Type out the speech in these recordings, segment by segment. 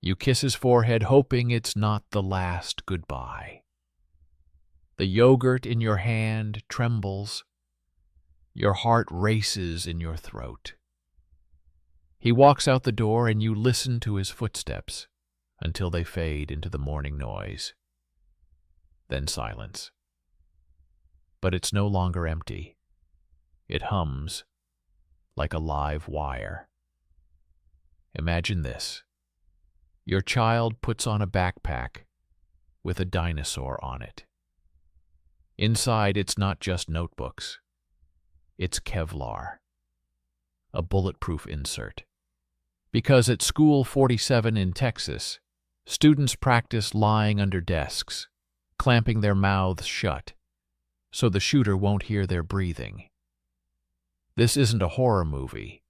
You kiss his forehead, hoping it's not the last goodbye. The yogurt in your hand trembles. Your heart races in your throat. He walks out the door and you listen to his footsteps until they fade into the morning noise. Then silence. But it's no longer empty. It hums like a live wire. Imagine this. Your child puts on a backpack with a dinosaur on it. Inside, it's not just notebooks. It's Kevlar, a bulletproof insert. Because at School 47 in Texas, students practice lying under desks, clamping their mouths shut, so the shooter won't hear their breathing. This isn't a horror movie.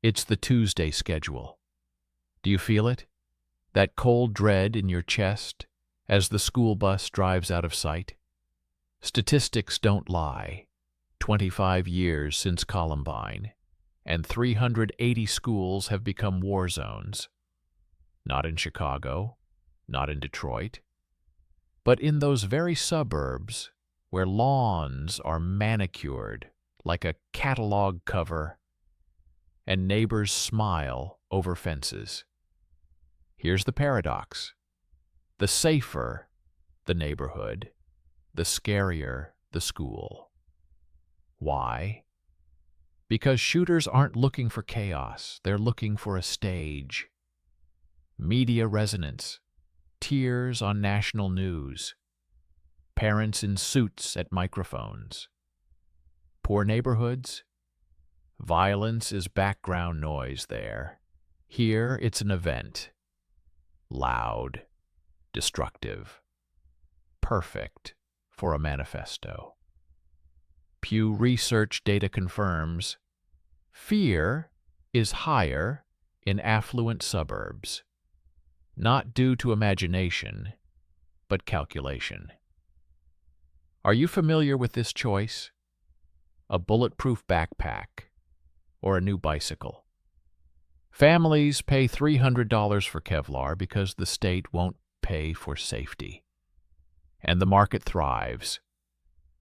It's the Tuesday schedule. Do you feel it? That cold dread in your chest as the school bus drives out of sight? Statistics don't lie. 25 years since Columbine, and 380 schools have become war zones. Not in Chicago, not in Detroit, but in those very suburbs where lawns are manicured like a catalog cover and neighbors smile over fences. Here's the paradox. The safer the neighborhood, the scarier the school. Why? Because shooters aren't looking for chaos, they're looking for a stage. Media resonance, tears on national news, parents in suits at microphones. Poor neighborhoods? Violence is background noise there. Here it's an event. Loud, destructive, perfect for a manifesto. Pew Research data confirms fear is higher in affluent suburbs, not due to imagination, but calculation. Are you familiar with this choice? A bulletproof backpack or a new bicycle? Families pay $300 for Kevlar because the state won't pay for safety. And the market thrives.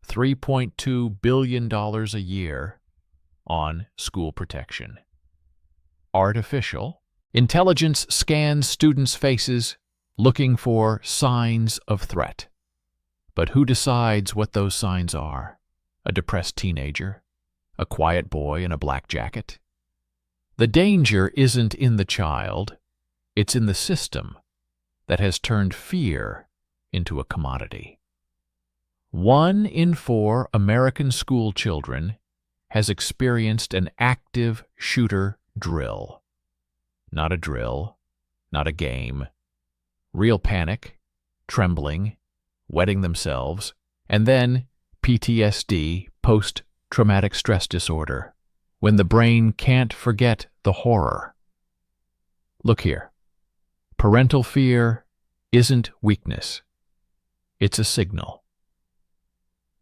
$3.2 billion a year on school protection. Artificial. Intelligence scans students' faces looking for signs of threat. But who decides what those signs are? A depressed teenager? A quiet boy in a black jacket? The danger isn't in the child, it's in the system that has turned fear into a commodity. 1 in 4 American school children has experienced an active shooter drill. Not a drill, not a game. Real panic, trembling, wetting themselves, and then PTSD, post-traumatic stress disorder, when the brain can't forget the horror. Look here. Parental fear isn't weakness. It's a signal.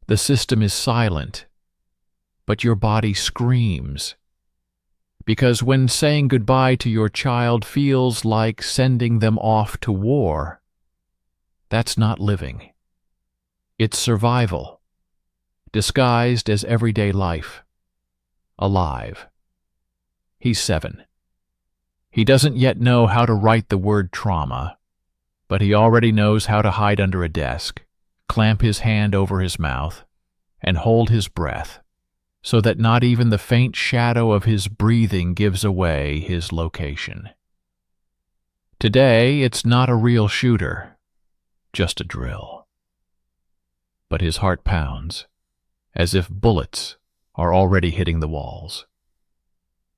The system is silent, but your body screams. Because when saying goodbye to your child feels like sending them off to war, that's not living. It's survival, disguised as everyday life. Alive. He's 7. He doesn't yet know how to write the word trauma, but he already knows how to hide under a desk, clamp his hand over his mouth, and hold his breath, so that not even the faint shadow of his breathing gives away his location. Today, it's not a real shooter, just a drill. But his heart pounds, as if bullets are already hitting the walls.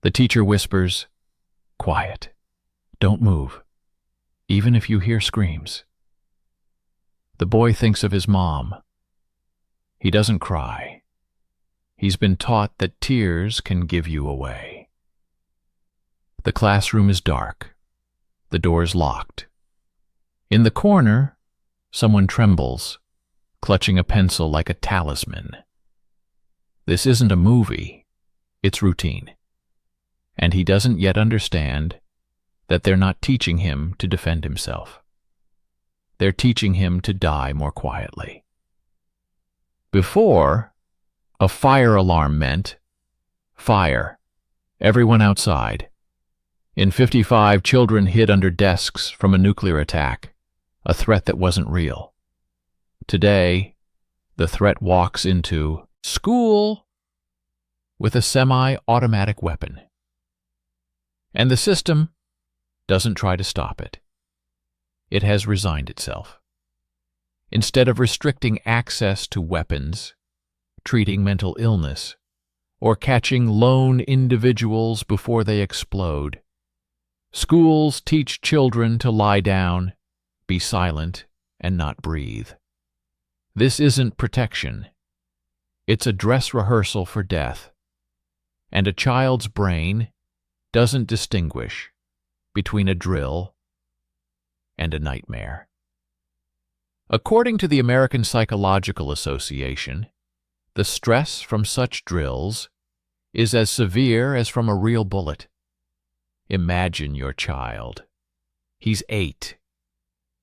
The teacher whispers, "Quiet. Don't move, even if you hear screams." The boy thinks of his mom. He doesn't cry. He's been taught that tears can give you away. The classroom is dark. The door's locked. In the corner, someone trembles, clutching a pencil like a talisman. This isn't a movie. It's routine. And he doesn't yet understand that they're not teaching him to defend himself. They're teaching him to die more quietly. Before, a fire alarm meant, fire, everyone outside. In 55, children hid under desks from a nuclear attack, a threat that wasn't real. Today, the threat walks into school with a semi-automatic weapon. And the system doesn't try to stop it. It has resigned itself. Instead of restricting access to weapons, treating mental illness, or catching lone individuals before they explode, schools teach children to lie down, be silent, and not breathe. This isn't protection. It's a dress rehearsal for death. And a child's brain doesn't distinguish between a drill and a nightmare. According to the American Psychological Association, the stress from such drills is as severe as from a real bullet. Imagine your child. He's 8.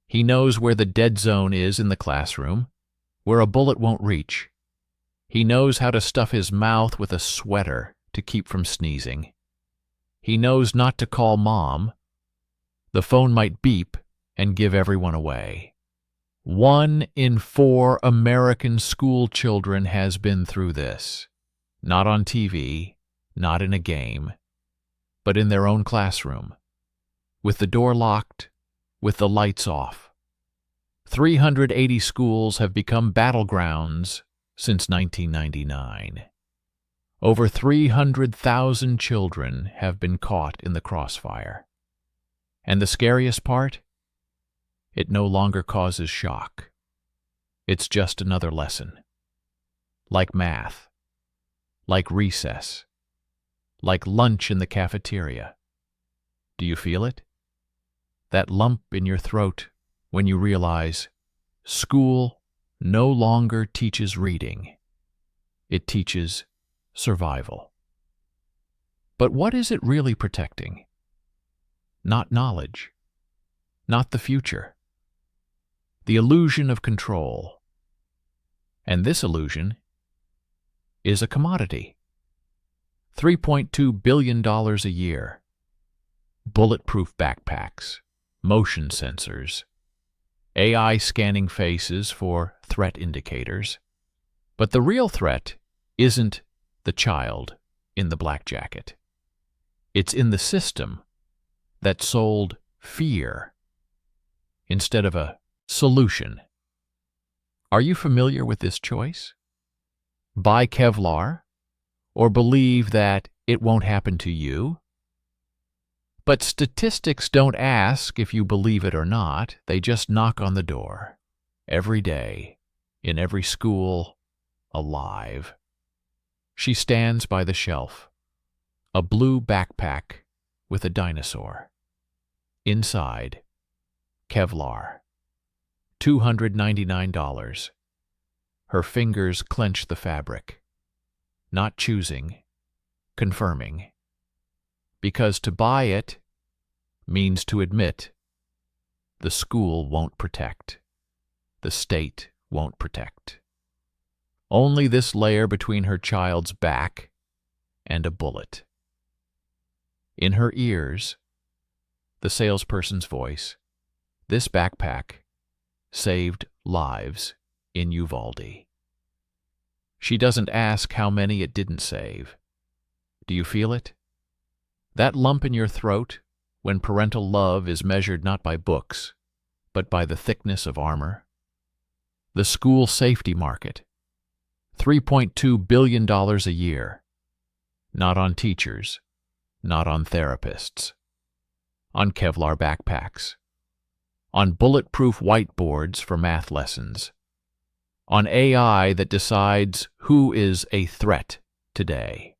He knows where the dead zone is in the classroom, where a bullet won't reach. He knows how to stuff his mouth with a sweater to keep from sneezing. He knows not to call mom. The phone might beep and give everyone away. 1 in 4 American school children has been through this. Not on TV, not in a game, but in their own classroom, with the door locked, with the lights off. 380 schools have become battlegrounds since 1999. Over 300,000 children have been caught in the crossfire. And the scariest part? It no longer causes shock. It's just another lesson. Like math. Like recess. Like lunch in the cafeteria. Do you feel it? That lump in your throat when you realize school no longer teaches reading. It teaches survival. But what is it really protecting? Not knowledge. Not the future. The illusion of control. And this illusion is a commodity. $3.2 billion a year. Bulletproof backpacks, motion sensors, AI scanning faces for threat indicators. But the real threat isn't the child in the black jacket. It's in the system that sold fear instead of a solution. Are you familiar with this choice? Buy Kevlar or believe that it won't happen to you? But statistics don't ask if you believe it or not. They just knock on the door. Every day, in every school, alive. She stands by the shelf. A blue backpack with a dinosaur. Inside, Kevlar. $299. Her fingers clench the fabric. Not choosing, confirming. Because to buy it means to admit the school won't protect. The state won't protect. Only this layer between her child's back and a bullet. In her ears, the salesperson's voice. This backpack saved lives in Uvalde. She doesn't ask how many it didn't save. Do you feel it? That lump in your throat when parental love is measured not by books, but by the thickness of armor? The school safety market. $3.2 billion a year. Not on teachers, not on therapists. On Kevlar backpacks. On bulletproof whiteboards for math lessons. On AI that decides who is a threat today.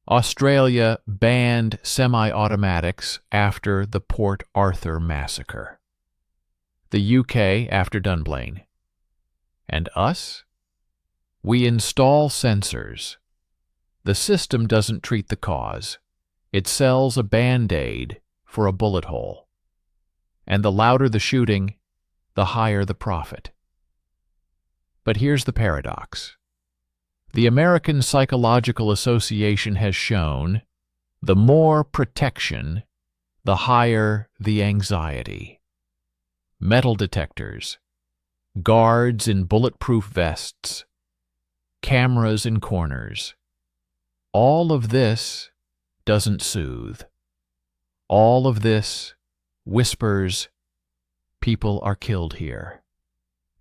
Australia banned semi-automatics after the Port Arthur massacre. The UK after Dunblane. And us? We install sensors. The system doesn't treat the cause. It sells a Band-Aid for a bullet hole. And the louder the shooting, the higher the profit. But here's the paradox. The American Psychological Association has shown the more protection, the higher the anxiety. Metal detectors, guards in bulletproof vests, cameras in corners. All of this doesn't soothe. All of this whispers, people are killed here.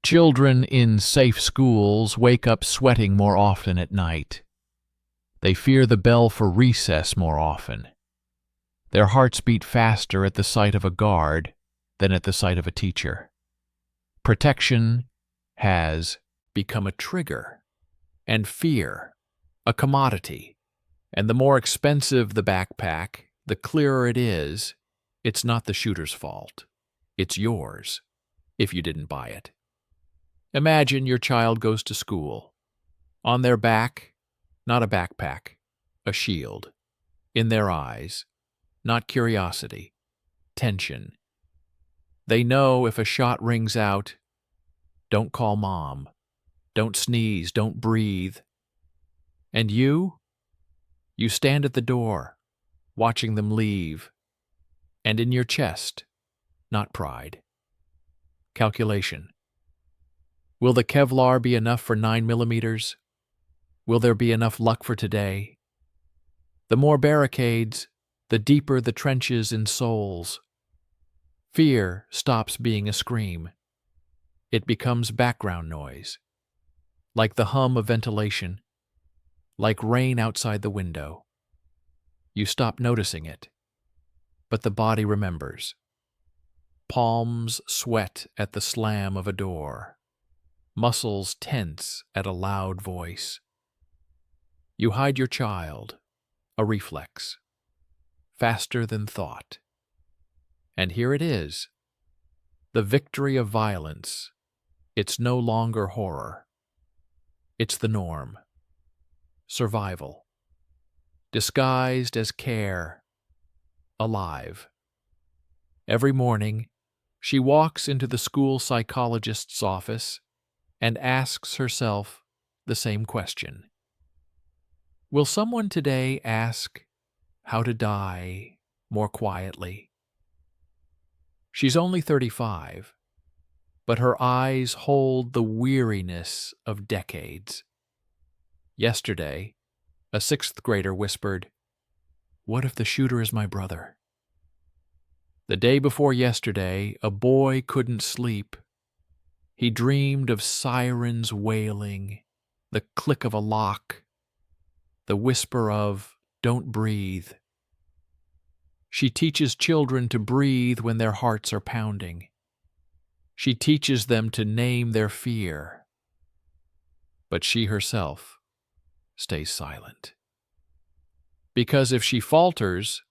Children in safe schools wake up sweating more often at night. They fear the bell for recess more often. Their hearts beat faster at the sight of a guard than at the sight of a teacher. Protection has become a trigger, and fear a commodity. And the more expensive the backpack, the clearer it is, it's not the shooter's fault. It's yours, if you didn't buy it. Imagine your child goes to school. On their back, not a backpack, a shield. In their eyes, not curiosity, tension. They know if a shot rings out, don't call mom, don't sneeze, don't breathe. And you stand at the door, watching them leave, and in your chest, not pride. Calculation. Will the Kevlar be enough for 9mm? Will there be enough luck for today? The more barricades, the deeper the trenches in souls. Fear stops being a scream. It becomes background noise, like the hum of ventilation, like rain outside the window. You stop noticing it, but the body remembers. Palms sweat at the slam of a door. Muscles tense at a loud voice. You hide your child, a reflex, faster than thought. And here it is, the victory of violence. It's no longer horror. It's the norm. Survival. Disguised as care. Alive. Every morning, she walks into the school psychologist's office and asks herself the same question. Will someone today ask how to die more quietly? She's only 35, but her eyes hold the weariness of decades. Yesterday, a 6th grader whispered, "What if the shooter is my brother?" The day before yesterday, a boy couldn't sleep. He dreamed of sirens wailing, the click of a lock, the whisper of, "Don't breathe." She teaches children to breathe when their hearts are pounding. She teaches them to name their fear. But she herself stays silent. Because if she falters,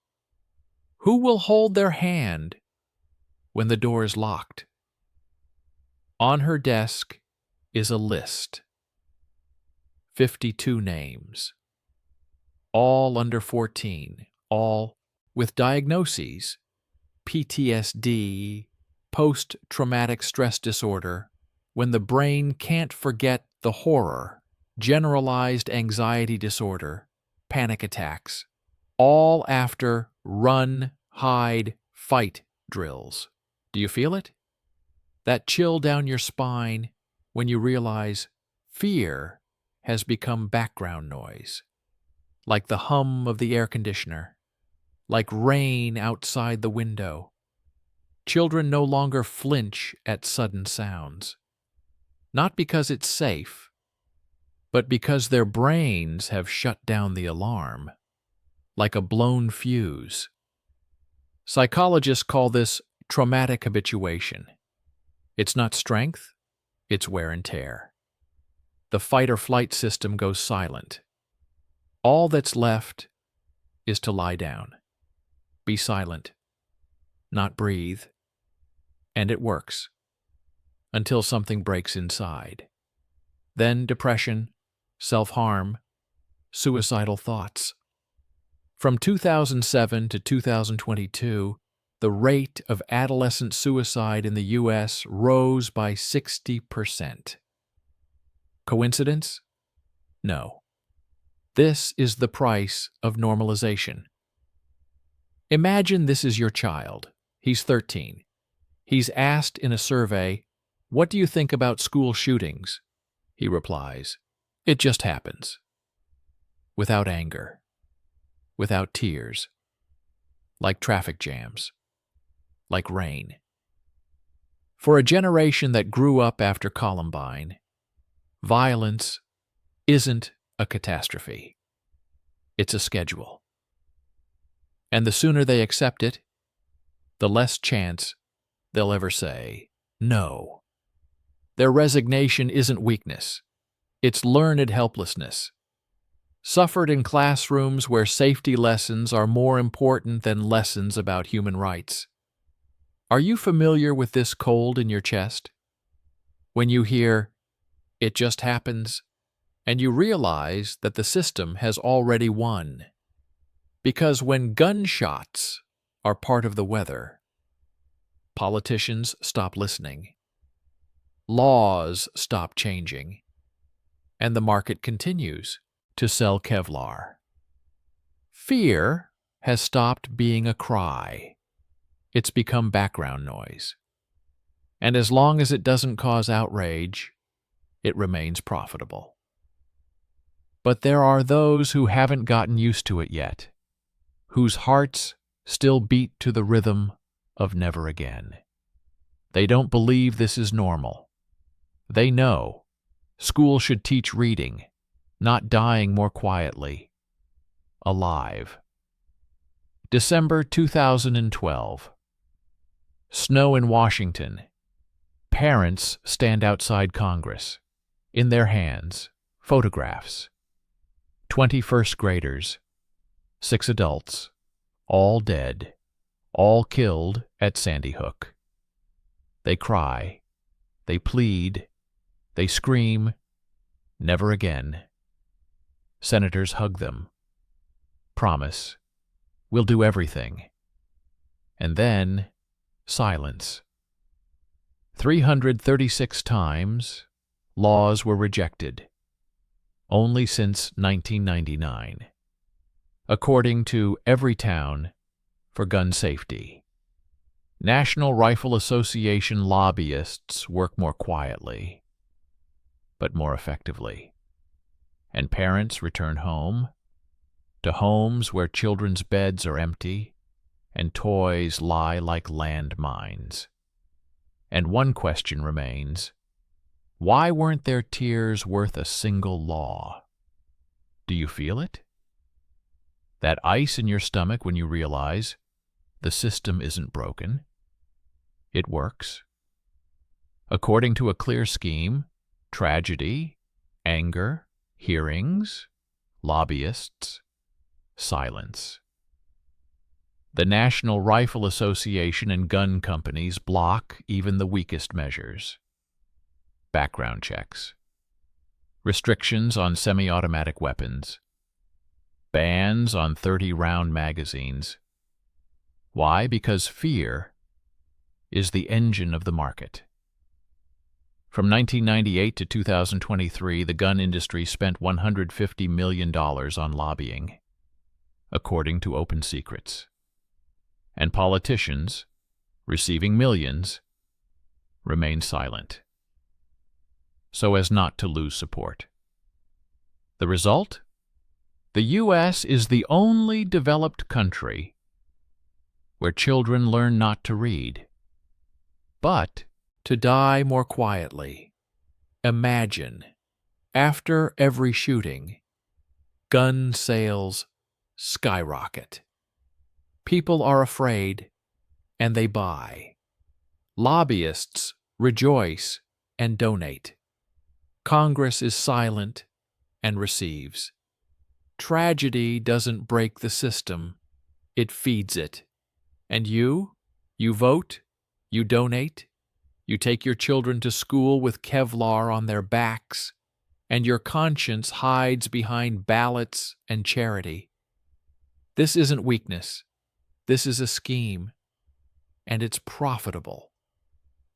who will hold their hand when the door is locked? On her desk is a list. 52 names. All under 14, all with diagnoses: PTSD, post-traumatic stress disorder, when the brain can't forget the horror, generalized anxiety disorder, panic attacks, all after run, hide, fight drills. Do you feel it? That chill down your spine when you realize fear has become background noise, like the hum of the air conditioner, like rain outside the window. Children no longer flinch at sudden sounds, not because it's safe, but because their brains have shut down the alarm, like a blown fuse. Psychologists call this traumatic habituation. It's not strength, it's wear and tear. The fight-or-flight system goes silent. All that's left is to lie down, be silent, not breathe, and it works, until something breaks inside. Then depression, self-harm, suicidal thoughts. From 2007 to 2022, the rate of adolescent suicide in the U.S. rose by 60%. Coincidence? No. This is the price of normalization. Imagine this is your child. He's 13. He's asked in a survey, "What do you think about school shootings?" He replies, "It just happens." Without anger, without tears, like traffic jams, like rain. For a generation that grew up after Columbine, violence isn't a catastrophe. It's a schedule. And the sooner they accept it, the less chance they'll ever say no. Their resignation isn't weakness. It's learned helplessness. Suffered in classrooms where safety lessons are more important than lessons about human rights. Are you familiar with this cold in your chest? When you hear, "It just happens," and you realize that the system has already won. Because when gunshots are part of the weather, politicians stop listening, laws stop changing, and the market continues to sell Kevlar. Fear has stopped being a cry. It's become background noise. And as long as it doesn't cause outrage, it remains profitable. But there are those who haven't gotten used to it yet, whose hearts still beat to the rhythm of never again. They don't believe this is normal. They know school should teach reading, not dying more quietly. Alive. December 2012. Snow in Washington. Parents stand outside Congress. In their hands, photographs. 20 first graders, 6 adults, all dead, all killed at Sandy Hook. They cry, they plead, they scream, "Never again." Senators hug them. Promise, "We'll do everything." And then, silence. 336 times, laws were rejected, only since 1999, according to Everytown for Gun Safety. National Rifle Association lobbyists work more quietly, but more effectively. And parents return home, to homes where children's beds are empty and toys lie like landmines. And one question remains: why weren't their tears worth a single law? Do you feel it? That ice in your stomach when you realize the system isn't broken. It works. According to a clear scheme, tragedy, anger, hearings, lobbyists, silence. The National Rifle Association and gun companies block even the weakest measures. Background checks. Restrictions on semi-automatic weapons. Bans on 30-round magazines. Why? Because fear is the engine of the market. From 1998 to 2023, the gun industry spent $150 million on lobbying, according to Open Secrets. And politicians, receiving millions, remain silent, so as not to lose support. The result? The U.S. is the only developed country where children learn not to read, but to die more quietly. Imagine, after every shooting, gun sales skyrocket. People are afraid, and they buy. Lobbyists rejoice and donate. Congress is silent and receives. Tragedy doesn't break the system, it feeds it. And you vote, you donate, you take your children to school with Kevlar on their backs, and your conscience hides behind ballots and charity. This isn't weakness. This is a scheme. and it's profitable.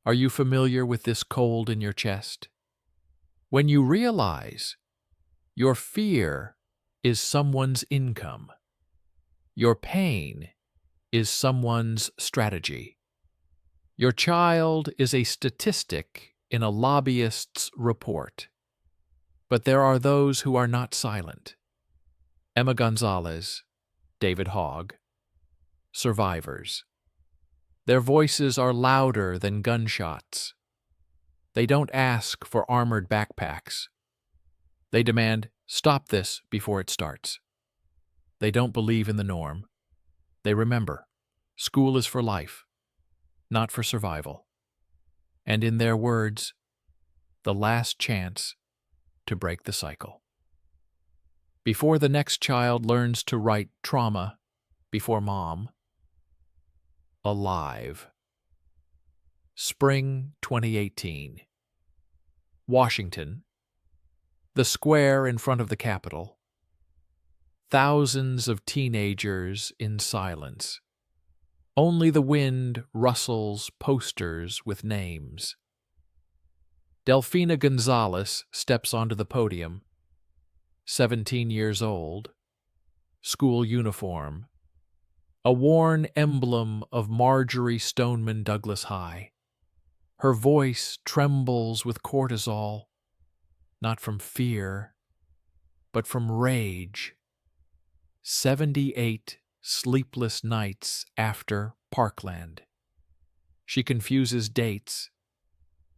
Are you familiar with this cold in your chest? When you realize your fear is someone's income, your pain is someone's strategy, your child is a statistic in a lobbyist's report. But there are those who are not silent. Emma Gonzalez, David Hogg, survivors. Their voices are louder than gunshots. They don't ask for armored backpacks. They demand, "Stop this before it starts." They don't believe in the norm. They remember, school is for life, not for survival. And in their words, the last chance to break the cycle. Before the next child learns to write trauma before mom, alive. Spring 2018. Washington. The square in front of the Capitol. Thousands of teenagers in silence. Only the wind rustles posters with names. Delfina Gonzalez steps onto the podium, 17 years old, school uniform, a worn emblem of Marjorie Stoneman Douglas High. Her voice trembles with cortisol, not from fear, but from rage. 78 sleepless nights after Parkland. She confuses dates,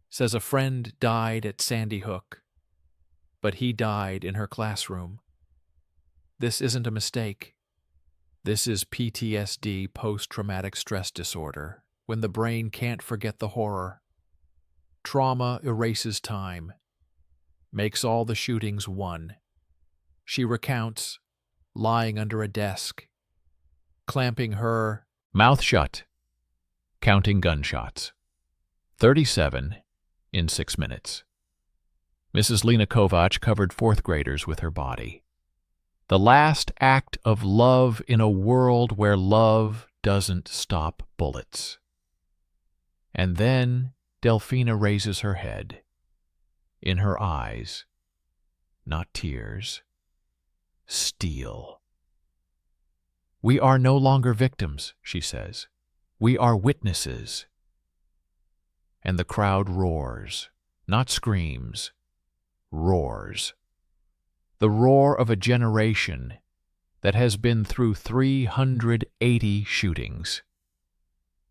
says a friend died at Sandy Hook, but he died in her classroom. This isn't a mistake. This is PTSD, post-traumatic stress disorder, when the brain can't forget the horror. Trauma erases time, makes all the shootings one. She recounts, lying under a desk, clamping her mouth shut, counting gunshots. 37 in 6 minutes. Mrs. Lena Kovac covered fourth graders with her body. The last act of love in a world where love doesn't stop bullets. And then Delfina raises her head. In her eyes, not tears, steel. "We are no longer victims," she says. "We are witnesses." And the crowd roars, not screams, roars. The roar of a generation that has been through 380 shootings.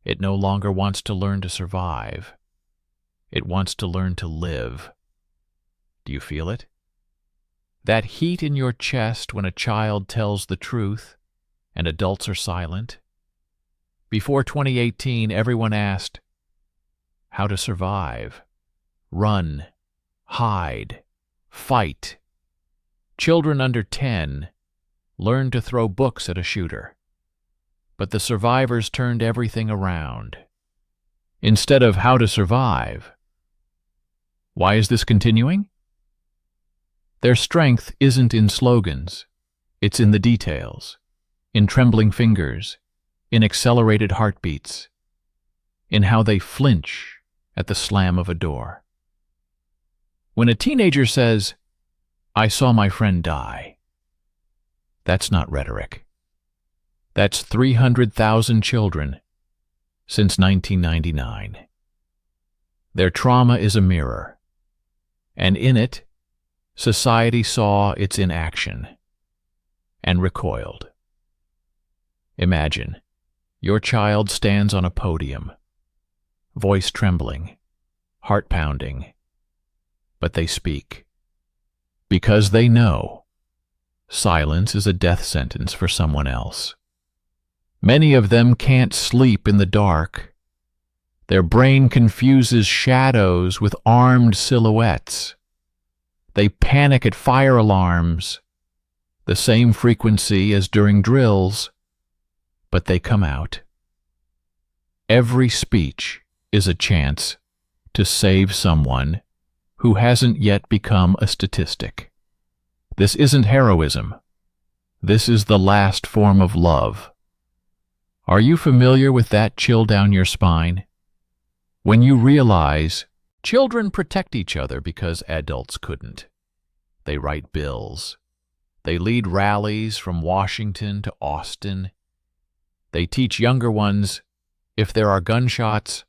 It no longer wants to learn to survive. It wants to learn to live. Do you feel it? That heat in your chest when a child tells the truth and adults are silent? Before 2018, everyone asked how to survive, run, hide, fight. Children under 10 learned to throw books at a shooter. But the survivors turned everything around. Instead of how to survive. Why is this continuing? Their strength isn't in slogans. It's in the details, in trembling fingers, in accelerated heartbeats, in how they flinch at the slam of a door. When a teenager says, "I saw my friend die," that's not rhetoric. That's 300,000 children since 1999. Their trauma is a mirror, and in it, society saw its inaction and recoiled. Imagine, your child stands on a podium, voice trembling, heart pounding, but they speak. Because they know silence is a death sentence for someone else. Many of them can't sleep in the dark. Their brain confuses shadows with armed silhouettes. They panic at fire alarms, the same frequency as during drills, but they come out. Every speech is a chance to save someone who hasn't yet become a statistic. This isn't heroism. This is the last form of love. Are you familiar with that chill down your spine? When you realize children protect each other because adults couldn't. They write bills. They lead rallies from Washington to Austin. They teach younger ones, if there are gunshots,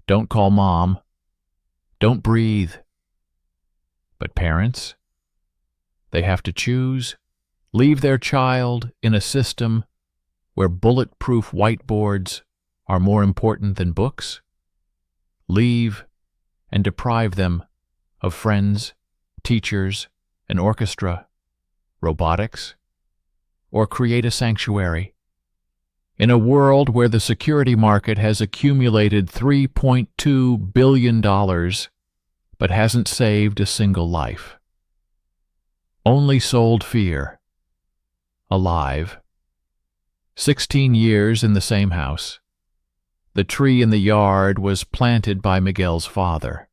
don't call mom, don't breathe. But parents, they have to choose, leave their child in a system where bulletproof whiteboards are more important than books, leave and deprive them of friends, teachers, an orchestra, robotics, or create a sanctuary. In a world where the security market has accumulated $3.2 billion but hasn't saved a single life. Only sold fear. Alive. 16 years in the same house. The tree in the yard was planted by Miguel's father.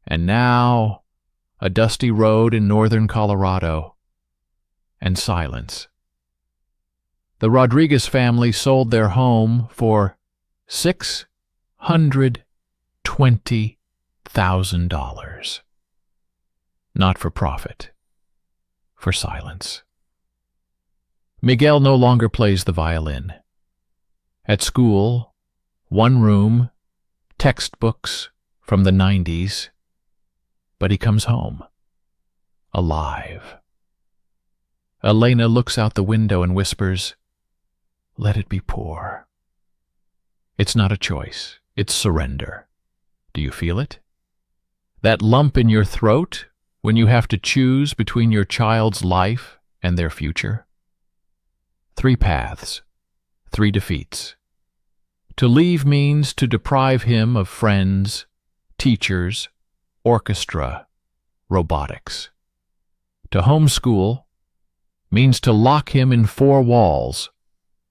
And now, a dusty road in northern Colorado. And silence. The Rodriguez family sold their home for $620,000. Not for profit, for silence. Miguel no longer plays the violin. At school, one room, textbooks from the 90s, but he comes home, alive. Elena looks out the window and whispers, "Let it be poor." It's not a choice, it's surrender. Do you feel it? That lump in your throat when you have to choose between your child's life and their future? 3 paths, 3 defeats. To leave means to deprive him of friends, teachers, orchestra, robotics. To homeschool means to lock him in 4 walls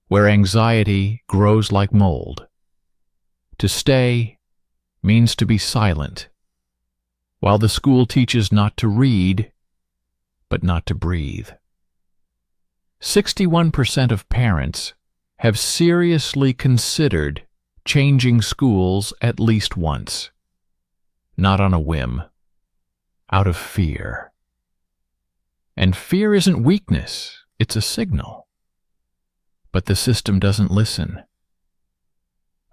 where anxiety grows like mold. To stay means to be silent, while the school teaches not to read, but not to breathe. 61% of parents have seriously considered changing schools at least once, not on a whim, out of fear. And fear isn't weakness, it's a signal. But the system doesn't listen.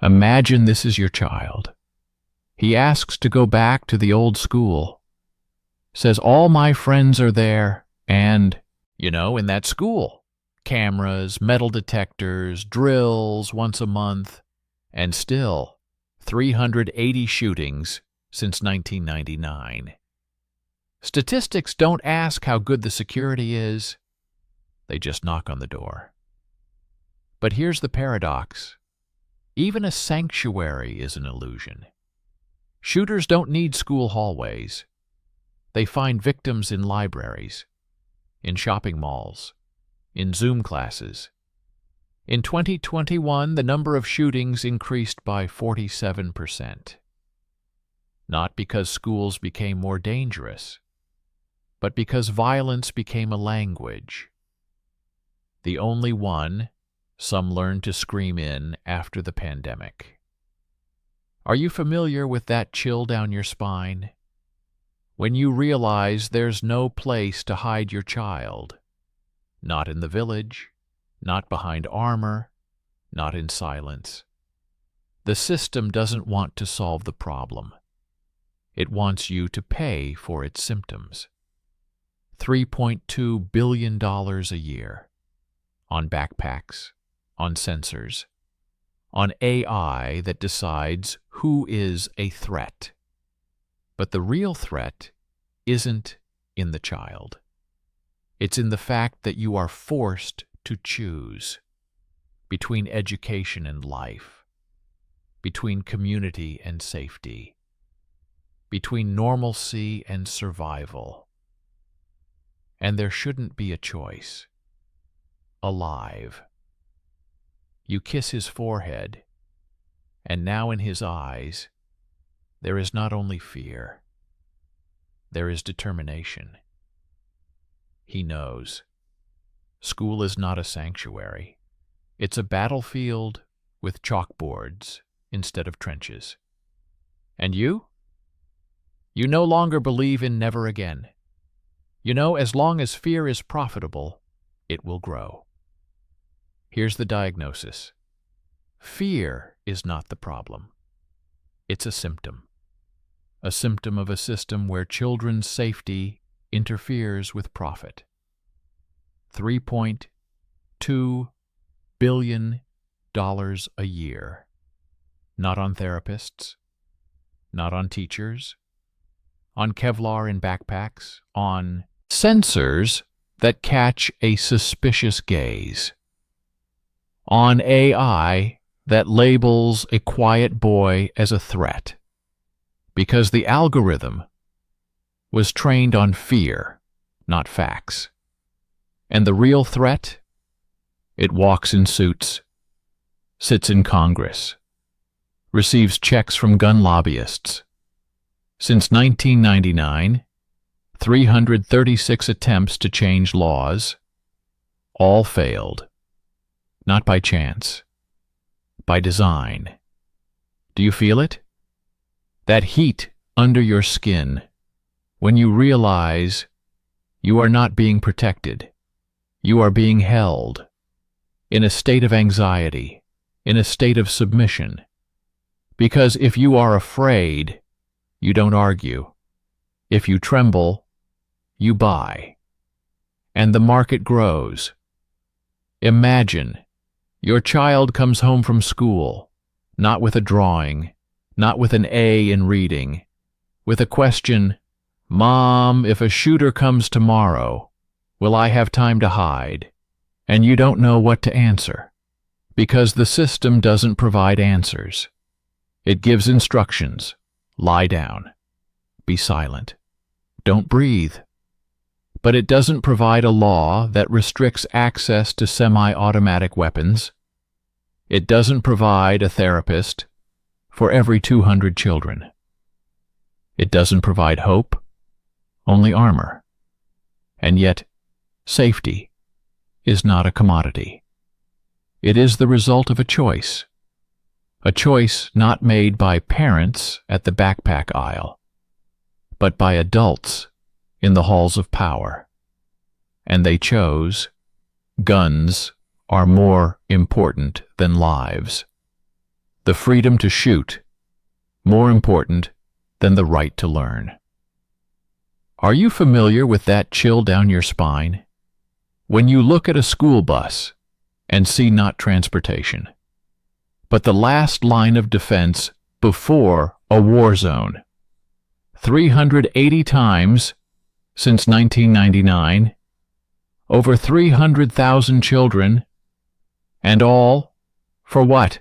Imagine this is your child. He asks to go back to the old school, says all my friends are there, and, in that school, cameras, metal detectors, drills once a month, and still 380 shootings since 1999. Statistics don't ask how good the security is, they just knock on the door. But here's the paradox. Even a sanctuary is an illusion. Shooters don't need school hallways. They find victims in libraries, in shopping malls, in Zoom classes. In 2021, the number of shootings increased by 47%. Not because schools became more dangerous, but because violence became a language. The only one some learned to scream in after the pandemic. Are you familiar with that chill down your spine? When you realize there's no place to hide your child. Not in the village, not behind armor, not in silence. The system doesn't want to solve the problem. It wants you to pay for its symptoms. $3.2 billion a year. On backpacks, on sensors, on AI that decides who is a threat. But the real threat isn't in the child. It's in the fact that you are forced to choose between education and life, between community and safety, between normalcy and survival. And there shouldn't be a choice. Alive. You kiss his forehead, and now in his eyes, there is not only fear, there is determination. He knows. School is not a sanctuary. It's a battlefield with chalkboards instead of trenches. And you? You no longer believe in never again. You know, as long as fear is profitable, it will grow. Here's the diagnosis. Fear is not the problem. It's a symptom of a system where children's safety interferes with profit. $3.2 billion a year. Not on therapists, not on teachers, on Kevlar in backpacks, on sensors that catch a suspicious gaze, on AI that labels a quiet boy as a threat, because the algorithm was trained on fear, not facts. And the real threat? It walks in suits, sits in Congress, receives checks from gun lobbyists. Since 1999, 336 attempts to change laws, all failed. Not by chance, by design. Do you feel it? That heat under your skin when you realize you are not being protected. You are being held in a state of anxiety, in a state of submission. Because if you are afraid, you don't argue. If you tremble, you buy. And the market grows. Imagine your child comes home from school, not with a drawing, not with an A in reading, with a question, "Mom, if a shooter comes tomorrow, will I have time to hide?" And you don't know what to answer, because the system doesn't provide answers. It gives instructions. Lie down. Be silent. Don't breathe. But it doesn't provide a law that restricts access to semi-automatic weapons. It doesn't provide a therapist for every 200 children. It doesn't provide hope, only armor. And yet, safety is not a commodity. It is the result of a choice not made by parents at the backpack aisle, but by adults in the halls of power. And they chose, guns are more important than lives. The freedom to shoot, more important than the right to learn. Are you familiar with that chill down your spine? When you look at a school bus and see not transportation, but the last line of defense before a war zone. 380 times since 1999, over 300,000 children, and all for what?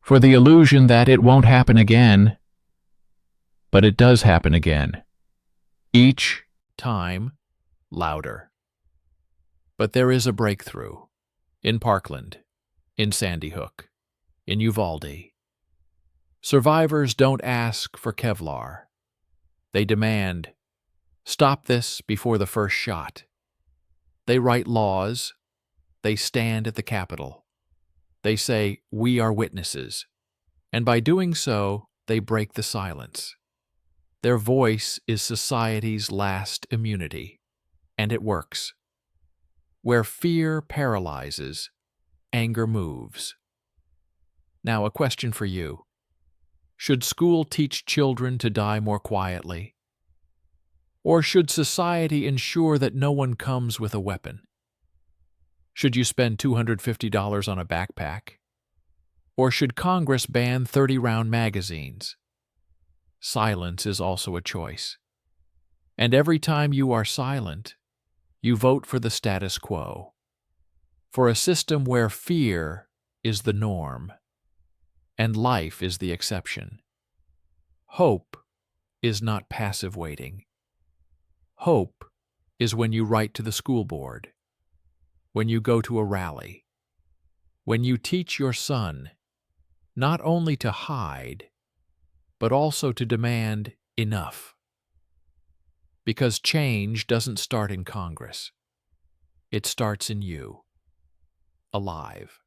For the illusion that it won't happen again. But it does happen again. Each time louder. But there is a breakthrough. In Parkland, in Sandy Hook, in Uvalde. Survivors don't ask for Kevlar. They demand, stop this before the first shot. They write laws. They stand at the Capitol. They say, we are witnesses. And by doing so, they break the silence. Their voice is society's last immunity. And it works. Where fear paralyzes, anger moves. Now, a question for you. Should school teach children to die more quietly? Or should society ensure that no one comes with a weapon? Should you spend $250 on a backpack? Or should Congress ban 30-round magazines? Silence is also a choice. And every time you are silent, you vote for the status quo, for a system where fear is the norm and life is the exception. Hope is not passive waiting. Hope is when you write to the school board, when you go to a rally, when you teach your son not only to hide, but also to demand enough. Because change doesn't start in Congress. It starts in you, alive.